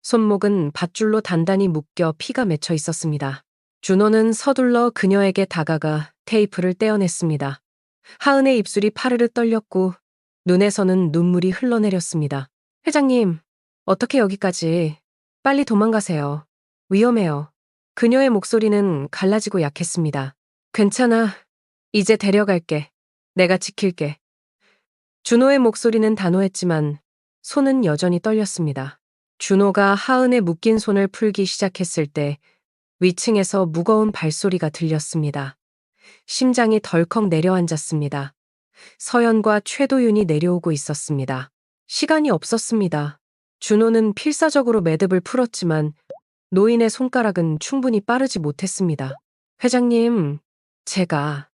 손목은 밧줄로 단단히 묶여 피가 맺혀 있었습니다. 준호는 서둘러 그녀에게 다가가 테이프를 떼어냈습니다. 하은의 입술이 파르르 떨렸고 눈에서는 눈물이 흘러내렸습니다. 회장님, 어떻게 여기까지? 빨리 도망가세요. 위험해요. 그녀의 목소리는 갈라지고 약했습니다. 괜찮아. 이제 데려갈게. 내가 지킬게. 준호의 목소리는 단호했지만 손은 여전히 떨렸습니다. 준호가 하은의 묶인 손을 풀기 시작했을 때 위층에서 무거운 발소리가 들렸습니다. 심장이 덜컥 내려앉았습니다. 서연과 최도윤이 내려오고 있었습니다. 시간이 없었습니다. 준호는 필사적으로 매듭을 풀었지만 노인의 손가락은 충분히 빠르지 못했습니다. 회장님, 제가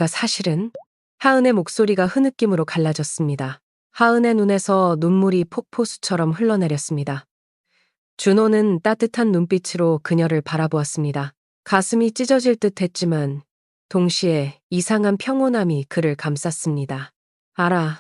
사실은 하은의 목소리가 흐느낌으로 갈라졌습니다. 하은의 눈에서 눈물이 폭포수처럼 흘러내렸습니다. 준호는 따뜻한 눈빛으로 그녀를 바라보았습니다. 가슴이 찢어질 듯 했지만 동시에 이상한 평온함이 그를 감쌌습니다. 알아,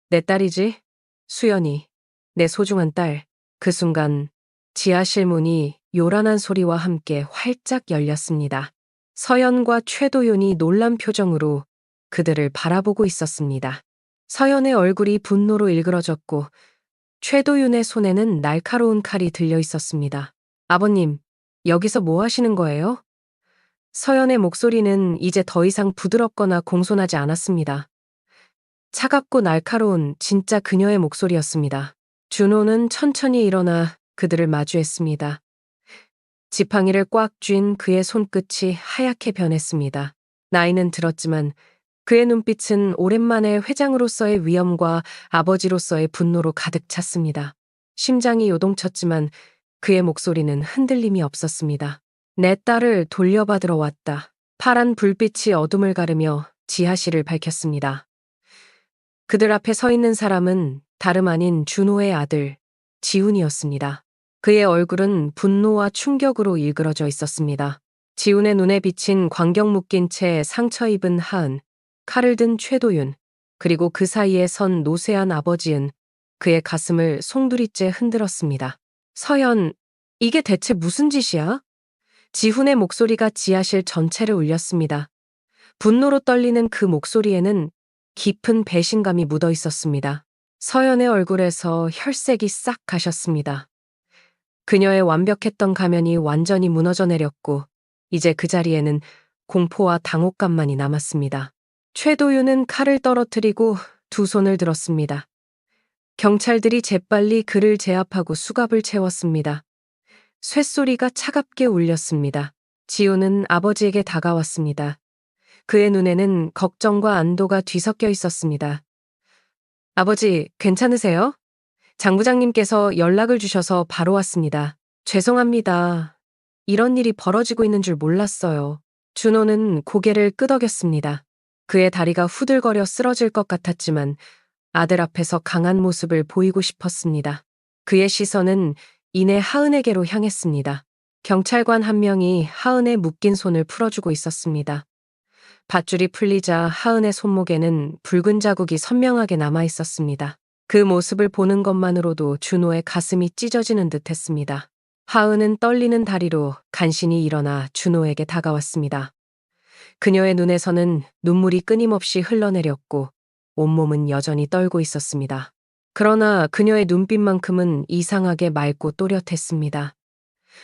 내 딸이지? 수연이, 내 소중한 딸. 그 순간 지하실 문이 요란한 소리와 함께 활짝 열렸습니다. 서연과 최도윤이 놀란 표정으로 그들을 바라보고 있었습니다. 서연의 얼굴이 분노로 일그러졌고 최도윤의 손에는 날카로운 칼이 들려 있었습니다. 아버님, 여기서 뭐 하시는 거예요? 서연의 목소리는 이제 더 이상 부드럽거나 공손하지 않았습니다. 차갑고 날카로운 진짜 그녀의 목소리였습니다. 준호는 천천히 일어나 그들을 마주했습니다. 지팡이를 꽉 쥔 그의 손끝이 하얗게 변했습니다. 나이는 들었지만 그의 눈빛은 오랜만에 회장으로서의 위엄과 아버지로서의 분노로 가득 찼습니다. 심장이 요동쳤지만 그의 목소리는 흔들림이 없었습니다. 내 딸을 돌려받으러 왔다. 파란 불빛이 어둠을 가르며 지하실을 밝혔습니다. 그들 앞에 서 있는 사람은 다름 아닌 준호의 아들, 지훈이었습니다. 그의 얼굴은 분노와 충격으로 일그러져 있었습니다. 지훈의 눈에 비친 광경 묶인 채 상처 입은 하은, 칼을 든 최도윤, 그리고 그 사이에 선 노쇠한 아버지은 그의 가슴을 송두리째 흔들었습니다. 서연, 이게 대체 무슨 짓이야? 지훈의 목소리가 지하실 전체를 울렸습니다. 분노로 떨리는 그 목소리에는 깊은 배신감이 묻어 있었습니다. 서연의 얼굴에서 혈색이 싹 가셨습니다. 그녀의 완벽했던 가면이 완전히 무너져 내렸고 이제 그 자리에는 공포와 당혹감만이 남았습니다. 최도윤은 칼을 떨어뜨리고 두 손을 들었습니다. 경찰들이 재빨리 그를 제압하고 수갑을 채웠습니다. 쇳소리가 차갑게 울렸습니다. 지훈은 아버지에게 다가왔습니다. 그의 눈에는 걱정과 안도가 뒤섞여 있었습니다. 아버지, 괜찮으세요? 장 부장님께서 연락을 주셔서 바로 왔습니다. 죄송합니다. 이런 일이 벌어지고 있는 줄 몰랐어요. 준호는 고개를 끄덕였습니다. 그의 다리가 후들거려 쓰러질 것 같았지만 아들 앞에서 강한 모습을 보이고 싶었습니다. 그의 시선은 이내 하은에게로 향했습니다. 경찰관 한 명이 하은의 묶인 손을 풀어주고 있었습니다. 밧줄이 풀리자 하은의 손목에는 붉은 자국이 선명하게 남아 있었습니다. 그 모습을 보는 것만으로도 준호의 가슴이 찢어지는 듯 했습니다. 하은은 떨리는 다리로 간신히 일어나 준호에게 다가왔습니다. 그녀의 눈에서는 눈물이 끊임없이 흘러내렸고 온몸은 여전히 떨고 있었습니다. 그러나 그녀의 눈빛만큼은 이상하게 맑고 또렷했습니다.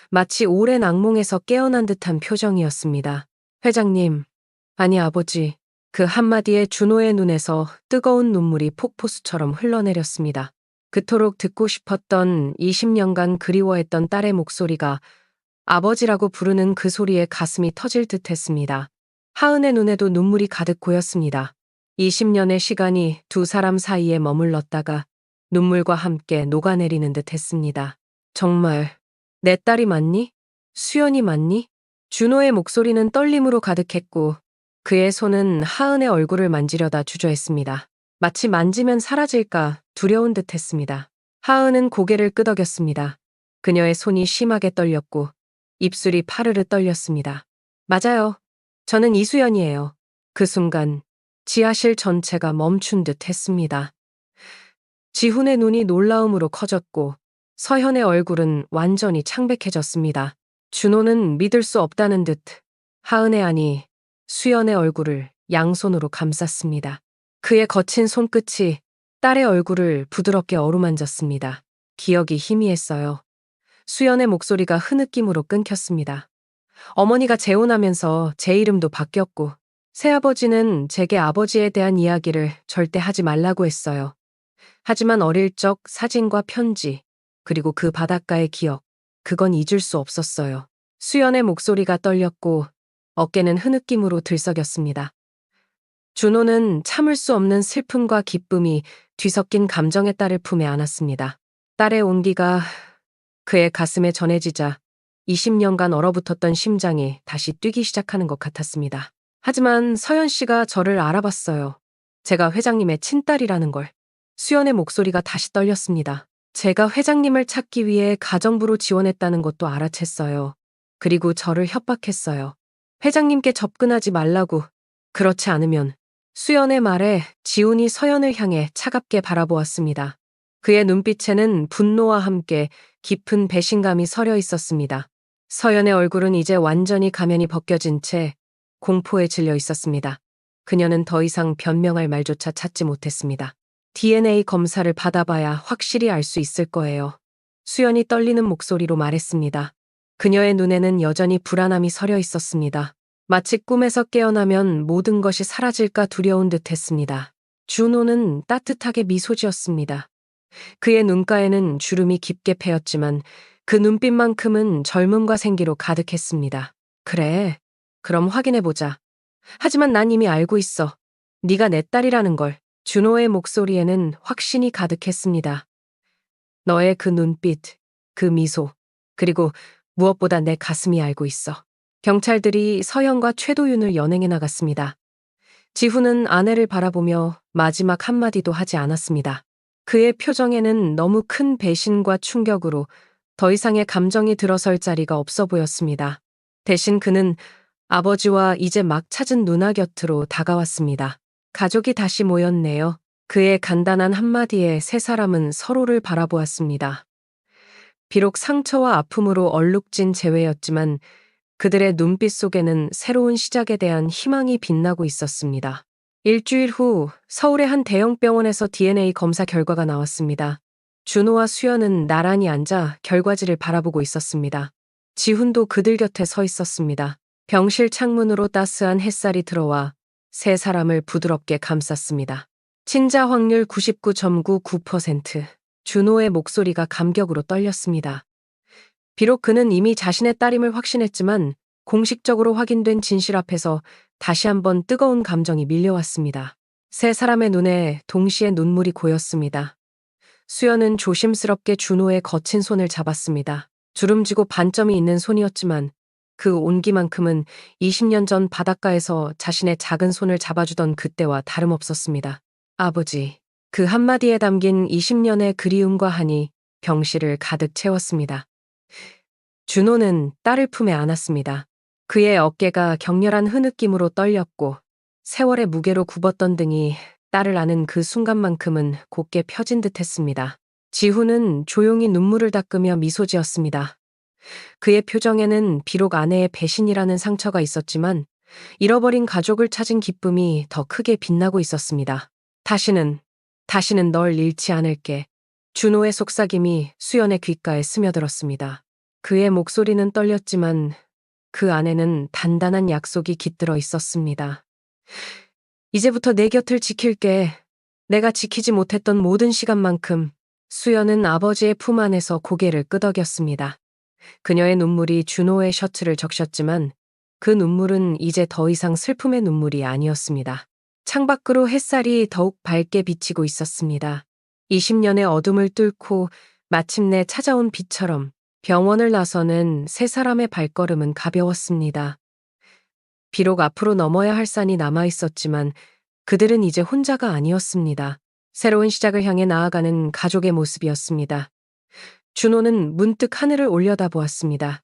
마치 오랜 악몽에서 깨어난 듯한 표정이었습니다. 회장님, 아니 아버지, 그 한마디에 준호의 눈에서 뜨거운 눈물이 폭포수처럼 흘러내렸습니다. 그토록 듣고 싶었던 20년간 그리워했던 딸의 목소리가 아버지라고 부르는 그 소리에 가슴이 터질 듯 했습니다. 하은의 눈에도 눈물이 가득 고였습니다. 20년의 시간이 두 사람 사이에 머물렀다가 눈물과 함께 녹아내리는 듯 했습니다. 정말 내 딸이 맞니? 수연이 맞니? 준호의 목소리는 떨림으로 가득했고 그의 손은 하은의 얼굴을 만지려다 주저했습니다. 마치 만지면 사라질까 두려운 듯 했습니다. 하은은 고개를 끄덕였습니다. 그녀의 손이 심하게 떨렸고 입술이 파르르 떨렸습니다. 맞아요. 저는 이수연이에요. 그 순간 지하실 전체가 멈춘 듯 했습니다. 지훈의 눈이 놀라움으로 커졌고 서현의 얼굴은 완전히 창백해졌습니다. 준호는 믿을 수 없다는 듯 하은의 아니 수연의 얼굴을 양손으로 감쌌습니다. 그의 거친 손끝이 딸의 얼굴을 부드럽게 어루만졌습니다. 기억이 희미했어요. 수연의 목소리가 흐느낌으로 끊겼습니다. 어머니가 재혼하면서 제 이름도 바뀌었고, 새아버지는 제게 아버지에 대한 이야기를 절대 하지 말라고 했어요. 하지만 어릴 적 사진과 편지, 그리고 그 바닷가의 기억, 그건 잊을 수 없었어요. 수연의 목소리가 떨렸고 어깨는 흐느낌으로 들썩였습니다. 준호는 참을 수 없는 슬픔과 기쁨이 뒤섞인 감정의 딸을 품에 안았습니다. 딸의 온기가 그의 가슴에 전해지자 20년간 얼어붙었던 심장이 다시 뛰기 시작하는 것 같았습니다. 하지만 서연 씨가 저를 알아봤어요. 제가 회장님의 친딸이라는 걸. 수연의 목소리가 다시 떨렸습니다. 제가 회장님을 찾기 위해 가정부로 지원했다는 것도 알아챘어요. 그리고 저를 협박했어요. 회장님께 접근하지 말라고. 그렇지 않으면. 수연의 말에 지훈이 서연을 향해 차갑게 바라보았습니다. 그의 눈빛에는 분노와 함께 깊은 배신감이 서려 있었습니다. 서연의 얼굴은 이제 완전히 가면이 벗겨진 채 공포에 질려 있었습니다. 그녀는 더 이상 변명할 말조차 찾지 못했습니다. DNA 검사를 받아봐야 확실히 알 수 있을 거예요. 수연이 떨리는 목소리로 말했습니다. 그녀의 눈에는 여전히 불안함이 서려 있었습니다. 마치 꿈에서 깨어나면 모든 것이 사라질까 두려운 듯 했습니다. 준호는 따뜻하게 미소 지었습니다. 그의 눈가에는 주름이 깊게 패였지만 그 눈빛만큼은 젊음과 생기로 가득했습니다. 그래, 그럼 확인해보자. 하지만 난 이미 알고 있어. 네가 내 딸이라는 걸. 준호의 목소리에는 확신이 가득했습니다. 너의 그 눈빛, 그 미소, 그리고 무엇보다 내 가슴이 알고 있어. 경찰들이 서연과 최도윤을 연행해 나갔습니다. 지훈은 아내를 바라보며 마지막 한마디도 하지 않았습니다. 그의 표정에는 너무 큰 배신과 충격으로 더 이상의 감정이 들어설 자리가 없어 보였습니다. 대신 그는 아버지와 이제 막 찾은 누나 곁으로 다가왔습니다. 가족이 다시 모였네요. 그의 간단한 한마디에 세 사람은 서로를 바라보았습니다. 비록 상처와 아픔으로 얼룩진 재회였지만 그들의 눈빛 속에는 새로운 시작에 대한 희망이 빛나고 있었습니다. 일주일 후 서울의 한 대형 병원에서 DNA 검사 결과가 나왔습니다. 준호와 수연은 나란히 앉아 결과지를 바라보고 있었습니다. 지훈도 그들 곁에 서 있었습니다. 병실 창문으로 따스한 햇살이 들어와 세 사람을 부드럽게 감쌌습니다. 친자 확률 99.99%. 준호의 목소리가 감격으로 떨렸습니다. 비록 그는 이미 자신의 딸임을 확신했지만 공식적으로 확인된 진실 앞에서 다시 한번 뜨거운 감정이 밀려왔습니다. 세 사람의 눈에 동시에 눈물이 고였습니다. 수연은 조심스럽게 준호의 거친 손을 잡았습니다. 주름지고 반점이 있는 손이었지만 그 온기만큼은 20년 전 바닷가에서 자신의 작은 손을 잡아주던 그때와 다름없었습니다. 아버지, 그 한마디에 담긴 20년의 그리움과 한이 병실을 가득 채웠습니다. 준호는 딸을 품에 안았습니다. 그의 어깨가 격렬한 흐느낌으로 떨렸고 세월의 무게로 굽었던 등이 딸을 안은 그 순간만큼은 곧게 펴진 듯했습니다. 지훈은 조용히 눈물을 닦으며 미소 지었습니다. 그의 표정에는 비록 아내의 배신이라는 상처가 있었지만 잃어버린 가족을 찾은 기쁨이 더 크게 빛나고 있었습니다. 다시는 널 잃지 않을게. 준호의 속삭임이 수연의 귓가에 스며들었습니다. 그의 목소리는 떨렸지만 그 안에는 단단한 약속이 깃들어 있었습니다. 이제부터 내 곁을 지킬게. 내가 지키지 못했던 모든 시간만큼. 수연은 아버지의 품 안에서 고개를 끄덕였습니다. 그녀의 눈물이 준호의 셔츠를 적셨지만 그 눈물은 이제 더 이상 슬픔의 눈물이 아니었습니다. 창밖으로 햇살이 더욱 밝게 비치고 있었습니다. 20년의 어둠을 뚫고 마침내 찾아온 빛처럼 병원을 나서는 세 사람의 발걸음은 가벼웠습니다. 비록 앞으로 넘어야 할 산이 남아 있었지만 그들은 이제 혼자가 아니었습니다. 새로운 시작을 향해 나아가는 가족의 모습이었습니다. 준호는 문득 하늘을 올려다보았습니다.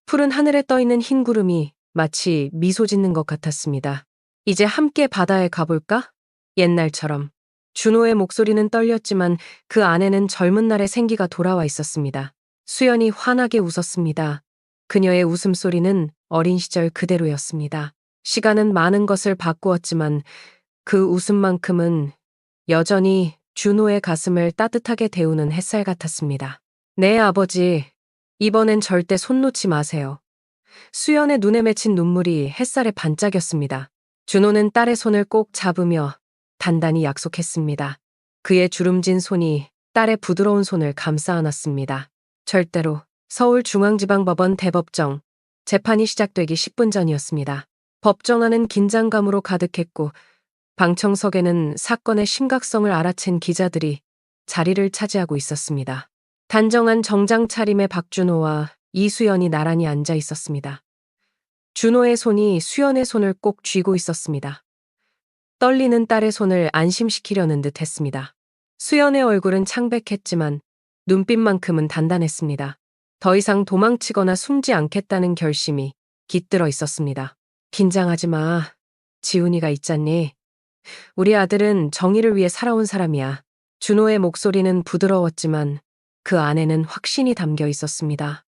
푸른 하늘에 떠있는 흰 구름이 마치 미소 짓는 것 같았습니다. 이제 함께 바다에 가볼까? 옛날처럼. 준호의 목소리는 떨렸지만 그 안에는 젊은 날의 생기가 돌아와 있었습니다. 수연이 환하게 웃었습니다. 그녀의 웃음소리는 어린 시절 그대로였습니다. 시간은 많은 것을 바꾸었지만 그 웃음만큼은 여전히 준호의 가슴을 따뜻하게 데우는 햇살 같았습니다. 네, 아버지. 이번엔 절대 손 놓지 마세요. 수연의 눈에 맺힌 눈물이 햇살에 반짝였습니다. 준호는 딸의 손을 꼭 잡으며 단단히 약속했습니다. 그의 주름진 손이 딸의 부드러운 손을 감싸 안았습니다. 절대로. 서울중앙지방법원 대법정. 재판이 시작되기 10분 전이었습니다. 법정 안은 긴장감으로 가득했고 방청석에는 사건의 심각성을 알아챈 기자들이 자리를 차지하고 있었습니다. 단정한 정장 차림의 박준호와 이수연이 나란히 앉아 있었습니다. 준호의 손이 수연의 손을 꼭 쥐고 있었습니다. 떨리는 딸의 손을 안심시키려는 듯 했습니다. 수연의 얼굴은 창백했지만 눈빛만큼은 단단했습니다. 더 이상 도망치거나 숨지 않겠다는 결심이 깃들어 있었습니다. 긴장하지 마. 지훈이가 있잖니. 우리 아들은 정의를 위해 살아온 사람이야. 준호의 목소리는 부드러웠지만 그 안에는 확신이 담겨 있었습니다.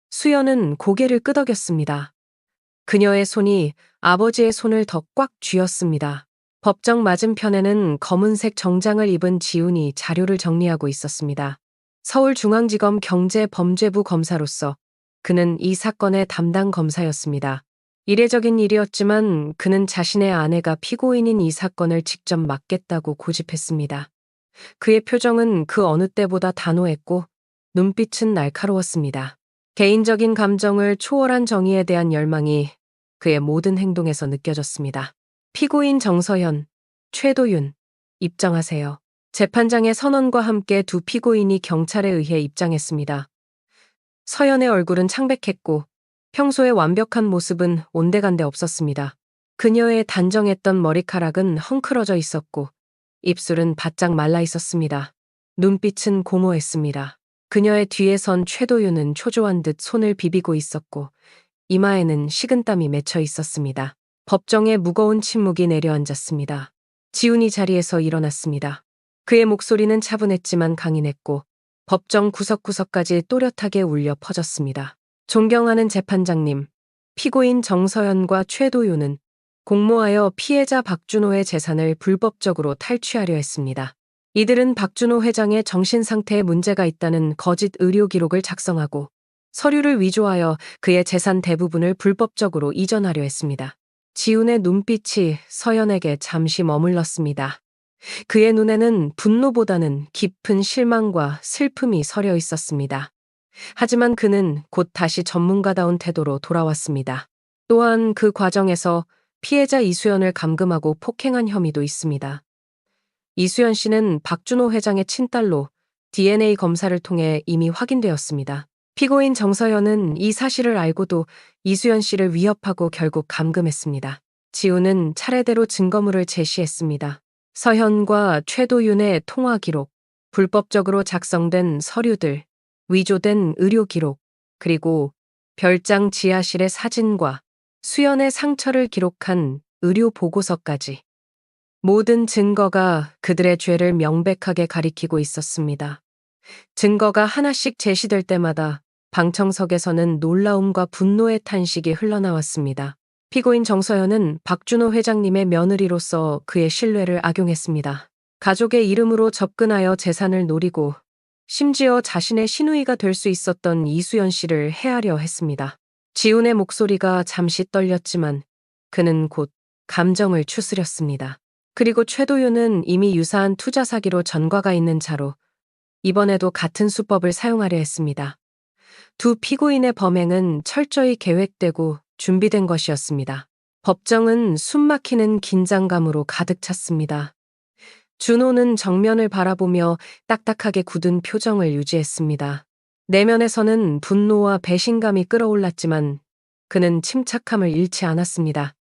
수연은 고개를 끄덕였습니다. 그녀의 손이 아버지의 손을 더 꽉 쥐었습니다. 법정 맞은편에는 검은색 정장을 입은 지훈이 자료를 정리하고 있었습니다. 서울중앙지검 경제범죄부 검사로서 그는 이 사건의 담당 검사였습니다. 이례적인 일이었지만 그는 자신의 아내가 피고인인 이 사건을 직접 맡겠다고 고집했습니다. 그의 표정은 그 어느 때보다 단호했고 눈빛은 날카로웠습니다. 개인적인 감정을 초월한 정의에 대한 열망이 그의 모든 행동에서 느껴졌습니다. 피고인 정서현, 최도윤, 입장하세요. 재판장의 선언과 함께 두 피고인이 경찰에 의해 입장했습니다. 서연의 얼굴은 창백했고 평소의 완벽한 모습은 온데간데 없었습니다. 그녀의 단정했던 머리카락은 헝클어져 있었고 입술은 바짝 말라 있었습니다. 눈빛은 공허했습니다. 그녀의 뒤에 선 최도윤은 초조한 듯 손을 비비고 있었고 이마에는 식은땀이 맺혀 있었습니다. 법정에 무거운 침묵이 내려앉았습니다. 지훈이 자리에서 일어났습니다. 그의 목소리는 차분했지만 강인했고 법정 구석구석까지 또렷하게 울려 퍼졌습니다. 존경하는 재판장님, 피고인 정서연과 최도윤은 공모하여 피해자 박준호의 재산을 불법적으로 탈취하려 했습니다. 이들은 박준호 회장의 정신 상태에 문제가 있다는 거짓 의료 기록을 작성하고 서류를 위조하여 그의 재산 대부분을 불법적으로 이전하려 했습니다. 지훈의 눈빛이 서연에게 잠시 머물렀습니다. 그의 눈에는 분노보다는 깊은 실망과 슬픔이 서려 있었습니다. 하지만 그는 곧 다시 전문가다운 태도로 돌아왔습니다. 또한 그 과정에서 피해자 이수연을 감금하고 폭행한 혐의도 있습니다. 이수연 씨는 박준호 회장의 친딸로 DNA 검사를 통해 이미 확인되었습니다. 피고인 정서연은 이 사실을 알고도 이수연 씨를 위협하고 결국 감금했습니다. 지훈은 차례대로 증거물을 제시했습니다. 서현과 최도윤의 통화 기록, 불법적으로 작성된 서류들, 위조된 의료 기록, 그리고 별장 지하실의 사진과 수연의 상처를 기록한 의료 보고서까지. 모든 증거가 그들의 죄를 명백하게 가리키고 있었습니다. 증거가 하나씩 제시될 때마다 방청석에서는 놀라움과 분노의 탄식이 흘러나왔습니다. 피고인 정서연은 박준호 회장님의 며느리로서 그의 신뢰를 악용했습니다. 가족의 이름으로 접근하여 재산을 노리고 심지어 자신의 시누이가 될 수 있었던 이수연 씨를 해하려 했습니다. 지훈의 목소리가 잠시 떨렸지만 그는 곧 감정을 추스렸습니다. 그리고 최도윤은 이미 유사한 투자 사기로 전과가 있는 자로 이번에도 같은 수법을 사용하려 했습니다. 두 피고인의 범행은 철저히 계획되고 준비된 것이었습니다. 법정은 숨막히는 긴장감으로 가득 찼습니다. 준호는 정면을 바라보며 딱딱하게 굳은 표정을 유지했습니다. 내면에서는 분노와 배신감이 끌어올랐지만 그는 침착함을 잃지 않았습니다.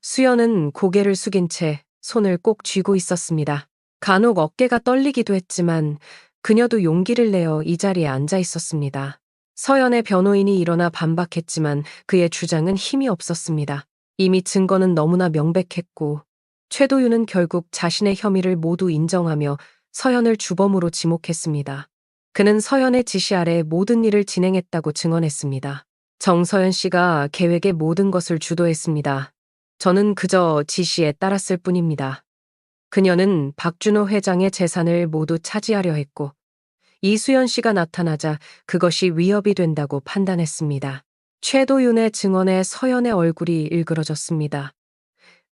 수연은 고개를 숙인 채 손을 꼭 쥐고 있었습니다. 간혹 어깨가 떨리기도 했지만 그녀도 용기를 내어 이 자리에 앉아 있었습니다. 서연의 변호인이 일어나 반박했지만 그의 주장은 힘이 없었습니다. 이미 증거는 너무나 명백했고 최도윤은 결국 자신의 혐의를 모두 인정하며 서연을 주범으로 지목했습니다. 그는 서연의 지시 아래 모든 일을 진행했다고 증언했습니다. 정서연 씨가 계획의 모든 것을 주도했습니다. 저는 그저 지시에 따랐을 뿐입니다. 그녀는 박준호 회장의 재산을 모두 차지하려 했고 이수연 씨가 나타나자 그것이 위협이 된다고 판단했습니다. 최도윤의 증언에 서연의 얼굴이 일그러졌습니다.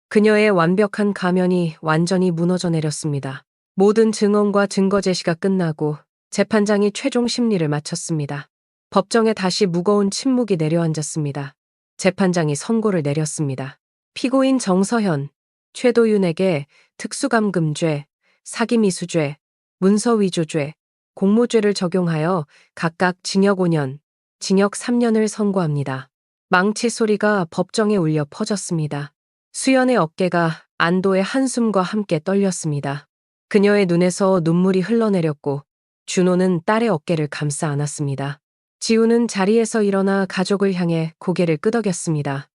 그녀의 완벽한 가면이 완전히 무너져 내렸습니다. 모든 증언과 증거 제시가 끝나고 재판장이 최종 심리를 마쳤습니다. 법정에 다시 무거운 침묵이 내려앉았습니다. 재판장이 선고를 내렸습니다. 피고인 정서현, 최도윤에게 특수감금죄, 사기미수죄, 문서위조죄, 공모죄를 적용하여 각각 징역 5년, 징역 3년을 선고합니다. 망치 소리가 법정에 울려 퍼졌습니다. 수연의 어깨가 안도의 한숨과 함께 떨렸습니다. 그녀의 눈에서 눈물이 흘러내렸고 준호는 딸의 어깨를 감싸 안았습니다. 지우는 자리에서 일어나 가족을 향해 고개를 끄덕였습니다.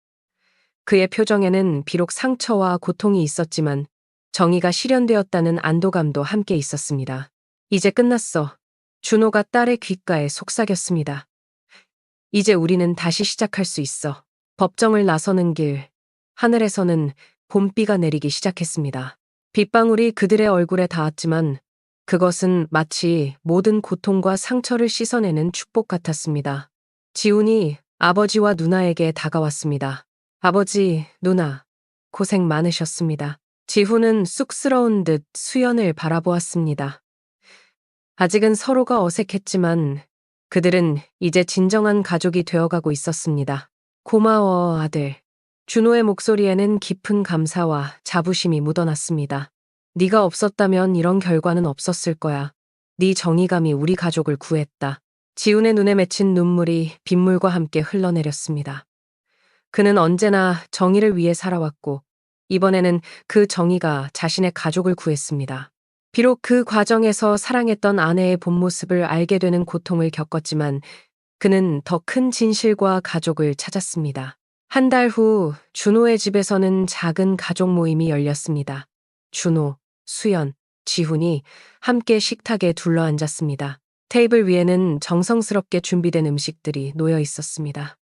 그의 표정에는 비록 상처와 고통이 있었지만 정의가 실현되었다는 안도감도 함께 있었습니다. 이제 끝났어. 준호가 딸의 귓가에 속삭였습니다. 이제 우리는 다시 시작할 수 있어. 법정을 나서는 길, 하늘에서는 봄비가 내리기 시작했습니다. 빗방울이 그들의 얼굴에 닿았지만 그것은 마치 모든 고통과 상처를 씻어내는 축복 같았습니다. 지훈이 아버지와 누나에게 다가왔습니다. 아버지, 누나, 고생 많으셨습니다. 지훈은 쑥스러운 듯 수연을 바라보았습니다. 아직은 서로가 어색했지만 그들은 이제 진정한 가족이 되어가고 있었습니다. 고마워, 아들. 준호의 목소리에는 깊은 감사와 자부심이 묻어났습니다. 네가 없었다면 이런 결과는 없었을 거야. 네 정의감이 우리 가족을 구했다. 지훈의 눈에 맺힌 눈물이 빗물과 함께 흘러내렸습니다. 그는 언제나 정의를 위해 살아왔고 이번에는 그 정의가 자신의 가족을 구했습니다. 비록 그 과정에서 사랑했던 아내의 본 모습을 알게 되는 고통을 겪었지만 그는 더 큰 진실과 가족을 찾았습니다. 한 달 후 준호의 집에서는 작은 가족 모임이 열렸습니다. 준호, 수연, 지훈이 함께 식탁에 둘러앉았습니다. 테이블 위에는 정성스럽게 준비된 음식들이 놓여 있었습니다.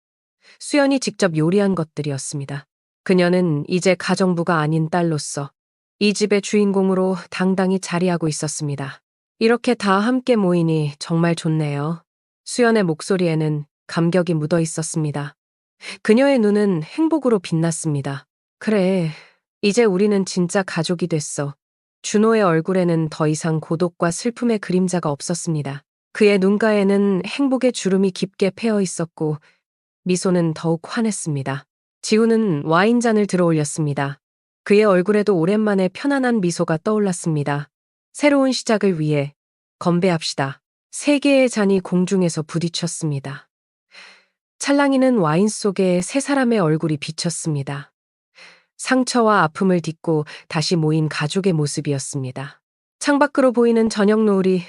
수연이 직접 요리한 것들이었습니다. 그녀는 이제 가정부가 아닌 딸로서 이 집의 주인공으로 당당히 자리하고 있었습니다. 이렇게 다 함께 모이니 정말 좋네요. 수연의 목소리에는 감격이 묻어 있었습니다. 그녀의 눈은 행복으로 빛났습니다. 그래, 이제 우리는 진짜 가족이 됐어. 준호의 얼굴에는 더 이상 고독과 슬픔의 그림자가 없었습니다. 그의 눈가에는 행복의 주름이 깊게 패어 있었고 미소는 더욱 환했습니다. 지우는 와인잔을 들어 올렸습니다. 그의 얼굴에도 오랜만에 편안한 미소가 떠올랐습니다. 새로운 시작을 위해 건배합시다. 세 개의 잔이 공중에서 부딪혔습니다. 찰랑이는 와인 속에 세 사람의 얼굴이 비쳤습니다. 상처와 아픔을 딛고 다시 모인 가족의 모습이었습니다. 창밖으로 보이는 저녁 노을이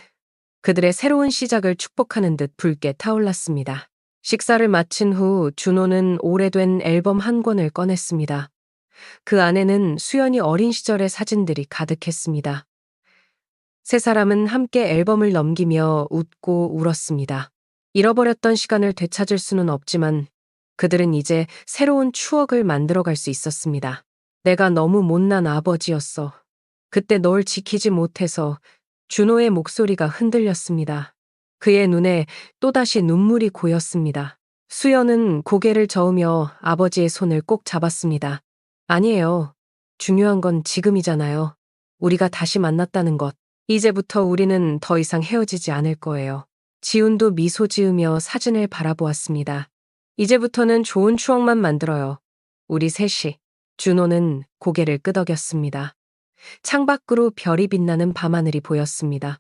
그들의 새로운 시작을 축복하는 듯 붉게 타올랐습니다. 식사를 마친 후 준호는 오래된 앨범 한 권을 꺼냈습니다. 그 안에는 수연이 어린 시절의 사진들이 가득했습니다. 세 사람은 함께 앨범을 넘기며 웃고 울었습니다. 잃어버렸던 시간을 되찾을 수는 없지만 그들은 이제 새로운 추억을 만들어갈 수 있었습니다. 내가 너무 못난 아버지였어. 그때 널 지키지 못해서. 준호의 목소리가 흔들렸습니다. 그의 눈에 또다시 눈물이 고였습니다. 수연은 고개를 저으며 아버지의 손을 꼭 잡았습니다. 아니에요. 중요한 건 지금이잖아요. 우리가 다시 만났다는 것. 이제부터 우리는 더 이상 헤어지지 않을 거예요. 지훈도 미소 지으며 사진을 바라보았습니다. 이제부터는 좋은 추억만 만들어요. 우리 셋이. 준호는 고개를 끄덕였습니다. 창밖으로 별이 빛나는 밤하늘이 보였습니다.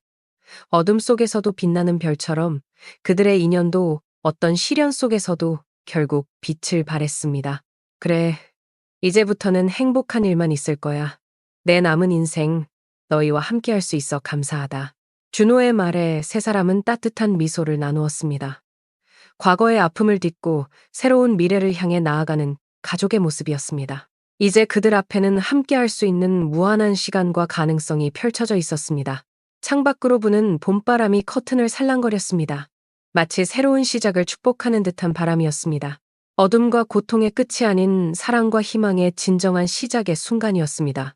어둠 속에서도 빛나는 별처럼 그들의 인연도 어떤 시련 속에서도 결국 빛을 발했습니다. 그래, 이제부터는 행복한 일만 있을 거야. 내 남은 인생 너희와 함께할 수 있어 감사하다. 준호의 말에 세 사람은 따뜻한 미소를 나누었습니다. 과거의 아픔을 딛고 새로운 미래를 향해 나아가는 가족의 모습이었습니다. 이제 그들 앞에는 함께할 수 있는 무한한 시간과 가능성이 펼쳐져 있었습니다. 창밖으로 부는 봄바람이 커튼을 살랑거렸습니다. 마치 새로운 시작을 축복하는 듯한 바람이었습니다. 어둠과 고통의 끝이 아닌 사랑과 희망의 진정한 시작의 순간이었습니다.